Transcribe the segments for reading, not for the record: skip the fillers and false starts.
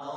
2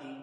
3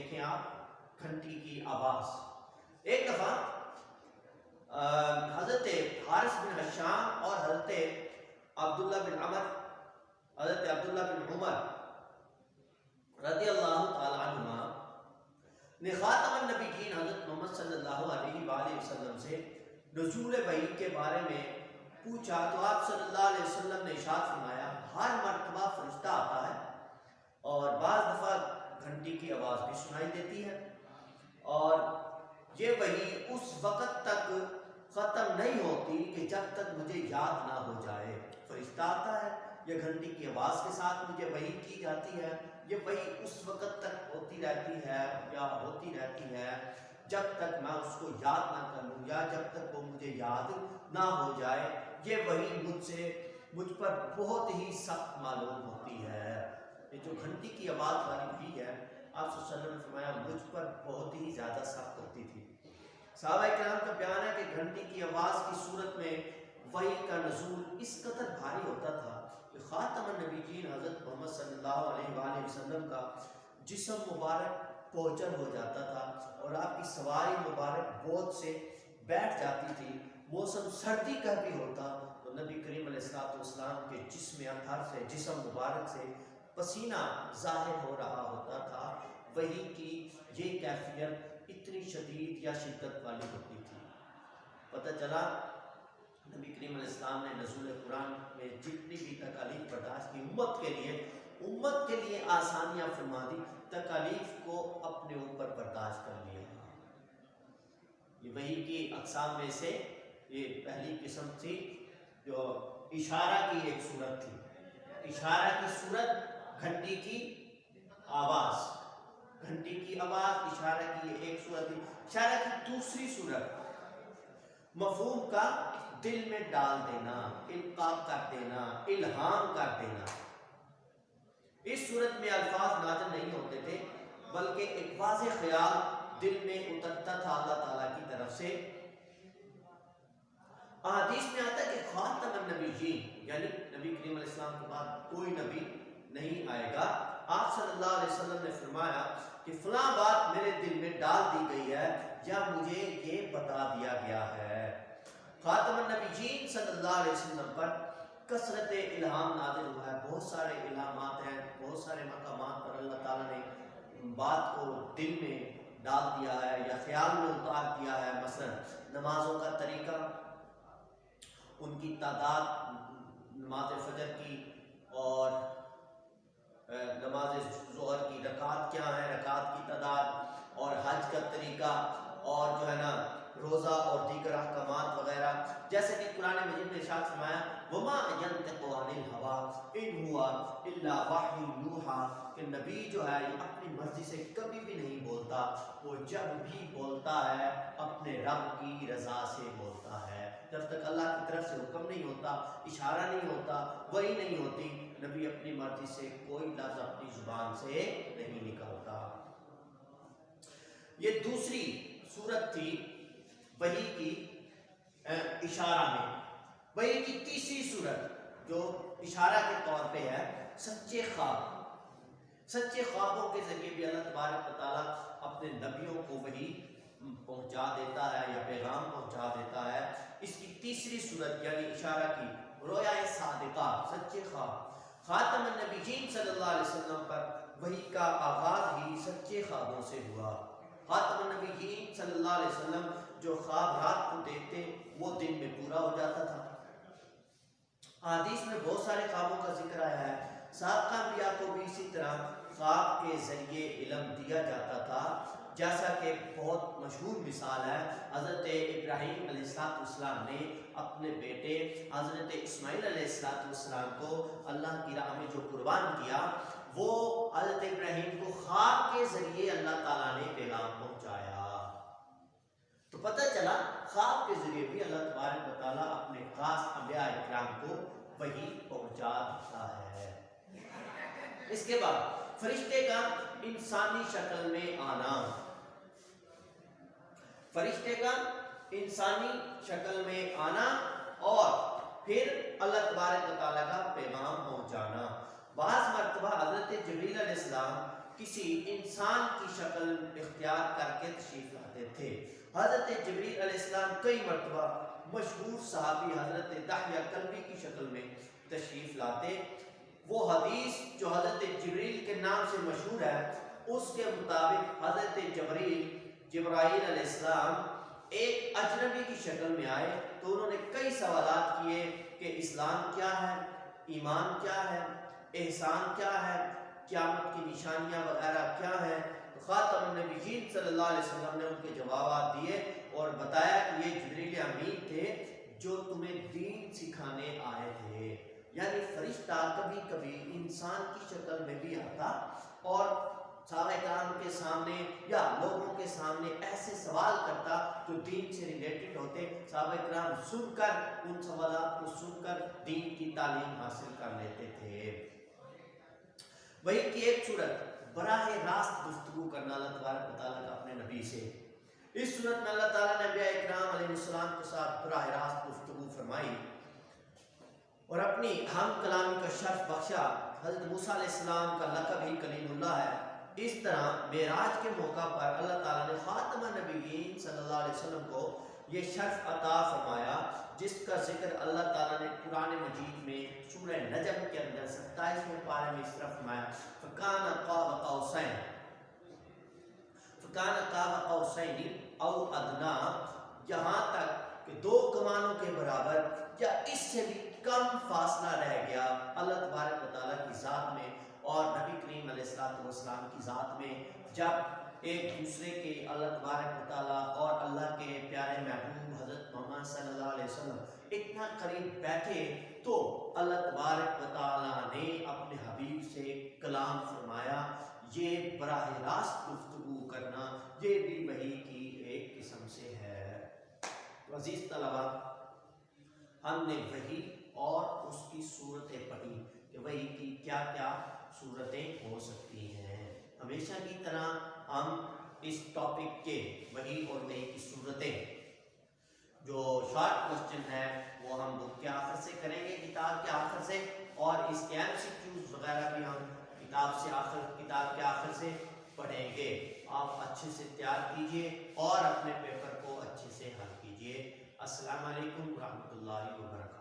دیکھیں آپ گھنٹی کی آواز. ایک دفعہ حضرت حارث بن حشام اور حضرت عبداللہ بن عمر رضی اللہ تعالیٰ عنہما نے خاتم النبیین حضرت محمد صلی اللہ علیہ وآلہ وسلم سے نزول وحی کے بارے میں پوچھا تو آپ صلی اللہ علیہ وسلم نے ارشاد فرمایا ہر مرتبہ فرشتہ آتا ہے اور بعض دفعہ گھنٹی کی آواز بھی سنائی دیتی ہے اور یہ وحی اس وقت تک ختم نہیں ہوتی کہ جب تک مجھے یاد نہ ہو جائے. فرشتہ آتا ہے، یہ گھنٹی کی آواز کے ساتھ مجھے وحی کی جاتی ہے، یہ وحی اس وقت تک ہوتی رہتی ہے جب تک میں اس کو یاد نہ کر لوں یا جب تک وہ مجھے یاد نہ ہو جائے. یہ وحی مجھ پر بہت ہی سخت معلوم ہوتی ہے. یہ جو گھنٹی کی آواز والی وحی ہے آپ صلی اللہ علیہ وسلم نے فرمایا مجھ پر بہت ہی زیادہ سخت ہوتی تھی. صحابہ کرام کا بیان ہے کہ گھنٹی کی آواز کی صورت میں وحی کا نزول اس قدر بھاری ہوتا تھا کہ خاتم النبیین حضرت محمد صلی اللہ علیہ وآلہ وسلم کا جسم مبارک پوچر ہو جاتا تھا اور آپ کی سواری مبارک بوجھ سے بیٹھ جاتی تھی. موسم سردی کا بھی ہوتا تو نبی کریم علیہ السلام کے جسم اطہر سے جسم مبارک سے پسینہ ظاہر ہو رہا ہوتا تھا. وحی کی یہ کیفیت اتنی شدید یا شدت والی ہوتی تھی. پتہ چلا نبی کریم علیہ السلام نے نزول قرآن میں جتنی بھی تکالیف برداشت کی امت کے لیے آسانیاں فرما دی، تکالیف کو اپنے اوپر برداشت کر لیا. یہ وحی کی اقسام میں سے یہ پہلی قسم تھی جو اشارہ کی ایک صورت تھی. اشارہ کی صورت گھنٹی کی آواز، اشارہ کی یہ ایک صورت تھی. اشارہ کی دوسری صورت مفہوم کا دل میں ڈال دینا، القاء کر دینا، الہام کر دینا. اس صورت میں الفاظ نازل نہیں ہوتے تھے بلکہ ایک واضح خیال دل میں اترتا تھا اللہ تعالیٰ کی طرف سے. احادیث میں آتا ہے کہ خاتم النبیین یعنی نبی کریم علیہ السلام کے بعد کوئی نبی نہیں آئے گا. آپ صلی اللہ علیہ وسلم نے فرمایا کہ فلاں بات میرے دل میں ڈال دی گئی ہے یا مجھے یہ بتا دیا گیا ہے. خاتم النبیین صلی اللہ علیہ وسلم پر کثرت الہام نازل ہوا ہے. بہت سارے الہامات ہیں، بہت سارے مقامات پر اللہ تعالیٰ نے بات کو دل میں ڈال دیا ہے یا خیال میں اتار دیا ہے. مثلا نمازوں کا طریقہ، ان کی تعداد، نماز فجر کی اور نماز ظہر کی رکعت کیا ہے، رکعت کی تعداد، اور حج کا طریقہ، اور جو ہے نا روزہ اور دیگر احکامات وغیرہ. جیسے کہ قرآن مجید میں ارشاد فرمایا وما ينطق عن الهوى ان هو الا وحی یوحی، کہ نبی جو ہے یہ اپنی مرضی سے کبھی بھی نہیں بولتا، وہ جب بھی بولتا ہے اپنے رب کی رضا سے بولتا ہے. جب تک اللہ کی طرف سے حکم نہیں ہوتا، اشارہ نہیں ہوتا، وحی نہیں ہوتی، نبی اپنی مرضی سے کوئی لفظ اپنی زبان سے نہیں نکالتا. یہ دوسری صورت تھی وحی کی اشارہ میں. وحی کی تیسری صورت جو اشارہ کے طور پہ ہے سچے خواب. سچے خوابوں کے ذریعے بھی اللہ تبارک و تعالیٰ اپنے نبیوں کو وحی پہنچا دیتا ہے یا پیغام پہنچا دیتا ہے. اس کی تیسری صورت یعنی اشارہ کی رویا صادقہ، سچے خواب. خاتم النبیین صلی اللہ علیہ وسلم پر وحی کا آغاز ہی سچے خوابوں سے ہوا. خاتم النبیین صلی اللہ علیہ وسلم جو خواب رات کو دیکھتے وہ دن میں پورا ہو جاتا تھا. حدیث میں بہت سارے خوابوں کا ذکر آیا ہے. سابقہ انبیاء کو بھی اسی طرح خواب کے ذریعے علم دیا جاتا تھا. جیسا کہ بہت مشہور مثال ہے حضرت ابراہیم علیہ السلام نے اپنے بیٹے حضرت اسماعیل علیہ السلام کو اللہ کی راہ میں جو قربان کیا، وہ حضرت ابراہیم کو خواب کے ذریعے اللہ تعالیٰ نے پیغام پہنچایا. تو پتہ چلا خواب کے ذریعے بھی اللہ تبارک و تعالیٰ اپنے خاص انبیاء اکرام کو وحی پہنچا دیتا ہے. اس کے بعد فرشتے کا انسانی شکل میں آنا. فرشتے کا انسانی شکل میں آنا اور پھر اللہ تبارک و تعالیٰ کا پیغام پہنچانا. بعض مرتبہ حضرت جبریل علیہ السلام کسی انسان کی شکل اختیار کر کے تشریف لاتے تھے۔ حضرت جبریل علیہ السلام کئی مرتبہ مشہور صحابی حضرت دحیہ کلبی کی شکل میں تشریف لاتے۔ وہ حدیث جو حضرت جبریل کے نام سے مشہور ہے، اس کے مطابق حضرت جبرائیل علیہ السلام ایک اجنبی کی شکل میں آئے تو انہوں نے کئی سوالات کیے کہ اسلام کیا ہے، ایمان کیا ہے، احسان کیا ہے، قیامت کی نشانیاں وغیرہ کیا ہیں۔ خاتم النبیین صلی اللہ علیہ وسلم نے ان کے جوابات دیے اور بتایا کہ یہ جبریل امین تھے جو تمہیں دین سکھانے آئے تھے۔ یعنی فرشتہ کبھی کبھی انسان کی شکل میں بھی آتا اور صحابہ کرام کے سامنے یا لوگوں کے سامنے ایسے سوال کرتا جو دین سے ریلیٹڈ ہوتے۔ صحابہ کرام سن کر ان سوالات کو سن کر دین کی تعلیم حاصل کر لیتے تھے۔ وہی کی ایک صورت براہ راست گفتگو کرنا اللہ تبارک و تعالیٰ کا اپنے نبی سے۔ اس صورت میں اللہ تعالیٰ نے انبیاء اکرام علیہ السلام کے ساتھ براہ راست گفتگو فرمائی اور اپنی ہم کلامی کا شرف بخشا۔ حضرت موسیٰ علیہ السلام کا لقب ہی کلیم اللہ ہے۔ اس طرح معراج کے موقع پر اللہ تعالیٰ نے خاتم النبیین صلی اللہ علیہ وسلم کو یہ شرف عطا فرمایا جس کا ذکر اللہ تعالیٰ نے قرآن مجید میں سورہ نجم کے اندر 27ویں پارے میں اس طرح فرمایا، فَكَانَ قَابَ قَوْسَيْنِ أَوْ أَدْنَىٰ، یہاں تک کہ دو کمانوں کے برابر یا اس سے بھی کم فاصلہ رہ گیا اللہ تبارک و تعالیٰ کی ذات میں اور نبی کریم علیہ السلام کی ذات میں۔ جب ایک دوسرے کے اللہ تبارک و تعالیٰ اور اللہ کے پیارے محبوب حضرت محمد صلی اللہ علیہ وسلم اتنا قریب بیٹھے تو اللہ تبارک و تعالیٰ نے اپنے حبیب سے کلام فرمایا۔ یہ براہ راست گفتگو کرنا یہ بھی وحی کی ایک قسم سے ہے۔ تو عزیز طلبہ، ہم نے وحی اور اس کی صورتیں پڑھی کہ وحی کی کیا کیا صورتیں ہو سکتی ہیں۔ ہمیشہ کی طرح ہم اس ٹاپک کے وحی اور وحی کی صورتیں جو شارٹ کوسچن ہے وہ ہم بک کے آخر سے کریں گے، کتاب کے آخر سے، اور اس کے MCQs وغیرہ بھی ہم کتاب کے آخر سے پڑھیں گے۔ آپ اچھے سے تیار کیجئے اور اپنے پیپر کو اچھے سے حل کیجئے۔ السلام علیکم ورحمۃ اللہ وبرکاتہ۔